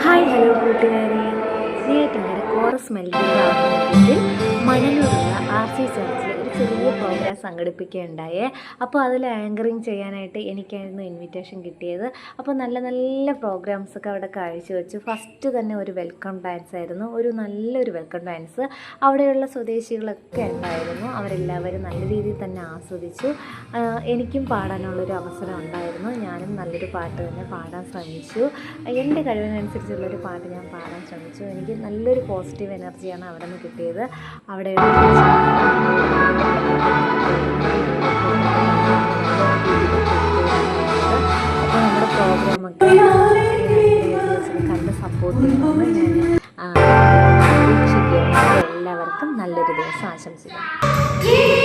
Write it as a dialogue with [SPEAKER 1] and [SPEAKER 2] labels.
[SPEAKER 1] Hi hello കൂട്ടുകാരെ, Neyyattinkara chorus മത്സരത്തിൽ മണലൂരുള്ള RC ചർച്ചിൽ ഒരു ചെറിയ പ്രോഗ്രാം സംഘടിപ്പിക്കുകയുണ്ടായേ. അപ്പോൾ അതിൽ ആങ്കറിങ് ചെയ്യാനായിട്ട് എനിക്കായിരുന്നു ഇൻവിറ്റേഷൻ കിട്ടിയത്. അപ്പോൾ നല്ല നല്ല പ്രോഗ്രാംസൊക്കെ അവിടെ കാഴ്ചവെച്ചു. ഫസ്റ്റ് തന്നെ ഒരു വെൽക്കം ഡാൻസ് ആയിരുന്നു, ഒരു നല്ലൊരു വെൽക്കം ഡാൻസ്. അവിടെയുള്ള സ്വദേശികളൊക്കെ ഉണ്ടായിരുന്നു, അവരെല്ലാവരും നല്ല രീതിയിൽ തന്നെ ആസ്വദിച്ചു. എനിക്കും പാടാനുള്ളൊരു അവസരം ഉണ്ടായിരുന്നു. ഞാനും നല്ലൊരു പാട്ട് തന്നെ പാടാൻ ശ്രമിച്ചു. എൻ്റെ കഴിവിനനുസരിച്ചുള്ളൊരു പാട്ട് ഞാൻ പാടാൻ ശ്രമിച്ചു. എനിക്ക് നല്ലൊരു പോസിറ്റീവ് എനർജിയാണ് അവിടെ നിന്ന് കിട്ടിയത്. അവിടെ അപ്പോൾ നമ്മുടെ പ്രോഗ്രാമൊക്കെ കണ്ട് സപ്പോർട്ട് ചെയ്യുമെന്ന് ഞാൻ പ്രതീക്ഷിക്കുകയാണ്. എല്ലാവർക്കും നല്ലൊരു ദിവസം ആശംസിക്കുന്നു.